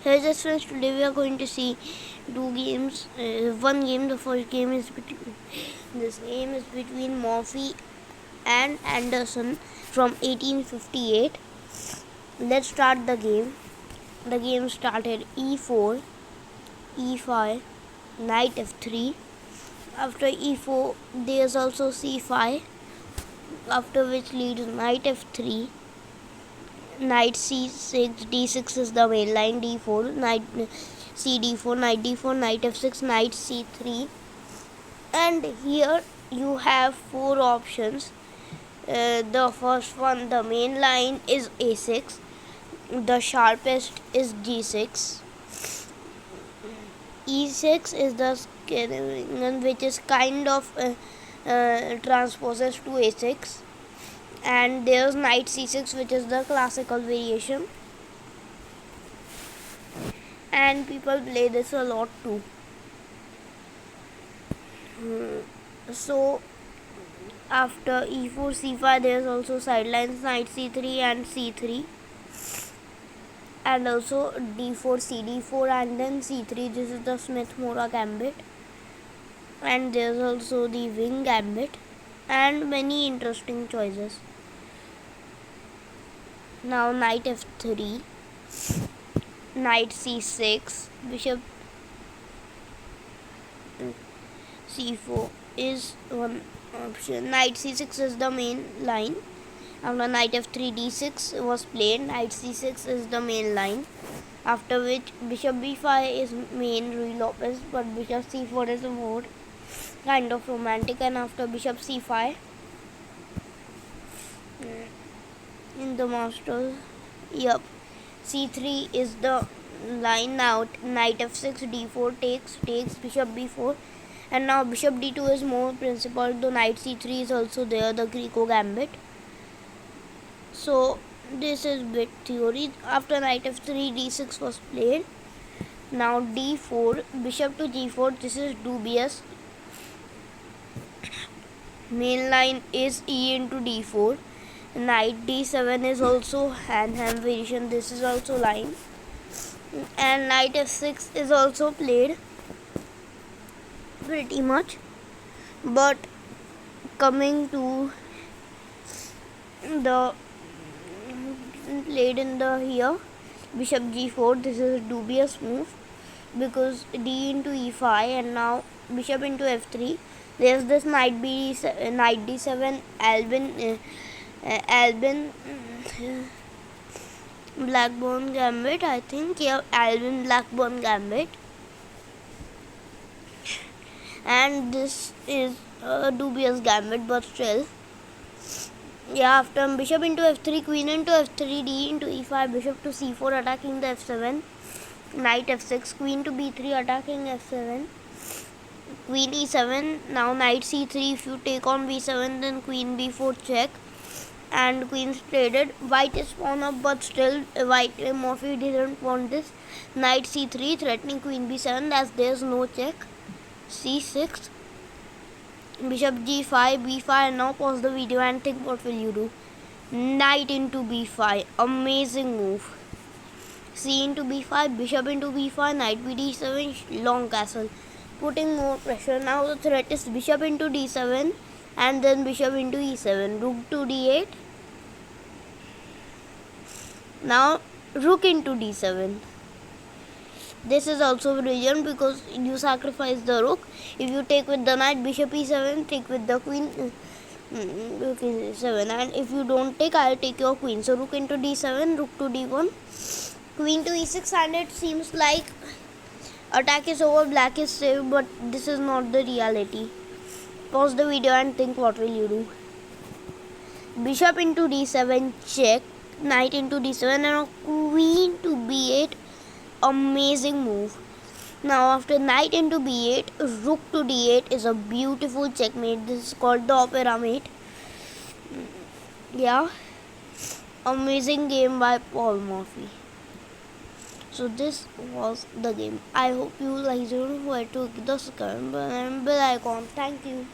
Hey just friends, today we are going to see two games. One game. The first game is between Murphy and Anderson from 1858. Let's start the game. The game started e4, e5, knight f3. After e4, there's also c5. After which leads knight f3. Knight c6, d6 is the main line, d4, knight cd4, knight d4, knight f6, knight c3. And here you have four options. The first one, the main line, is a6. The sharpest is g6. e6 is the which is kind of transposes to a6. And there's knight c6, which is the classical variation, and people play this a lot too. So after e4, c5, there's also sidelines knight c3 and c3, and also d4, cd4, and then c3. This is the Smith-Morra gambit, and there's also the wing gambit, and many interesting choices. Now knight f3, knight c6, bishop c4 is one option. Knight c6 is the main line. After knight f3, d6 was played. Knight c6 is the main line. After which bishop b5 is main Ruy Lopez, but bishop c4 is more kind of romantic. And after bishop c5 in the masters, c3 is the line. Now knight f6, d4 takes bishop b4, and now bishop d2 is more principled, though knight c3 is also there, the Greco gambit. So this is bit theory. After knight f3, d6 was played. Now d4, bishop to g4. This is dubious. Main line is e into d4. Knight d7 is also hand variation. This is also line, and knight f6 is also played pretty much. But coming to the played in the here, bishop g4. This is a dubious move because d into e5, and now bishop into f3. There's this knight d7 Albin Blackburn gambit, I think. Yeah, Albin Blackburn gambit, and this is a dubious gambit, but still. Yeah, after bishop into f3, queen into f3, d into e5, bishop to c4 attacking the f7, knight f6, queen to b3 attacking f7, queen e7. Now knight c3. If you take on b7, then queen b4 check, and queen's traded. White is pawn up, but still Murphy didn't want this. Knight c3 threatening queen b7, as there's no check. c6, bishop g5, b5. Now pause the video and think, what will you do? Knight into b5, amazing move. c into b5, bishop into b5, knight bd7, long castle, putting more pressure. Now the threat is bishop into d7, and then bishop into e7, rook to d8. Now rook into d7. This is also brilliant because you sacrifice the rook. If you take with the knight, bishop e7, take with the queen, rook e7, and if you don't take, I'll take your queen. So rook into d7, rook to d1, queen to e6, and it seems like attack is over, black is saved, but this is not the reality. Pause the video and think, what will you do? Bishop into d7, check, knight into d7, and queen to b8, amazing move. Now after knight into b8, rook to d8 is a beautiful checkmate. This is called the opera mate. Yeah, amazing game by Paul Murphy. So this was the game. I hope you liked it. Don't forget to hit the subscribe button and bell icon. Thank you.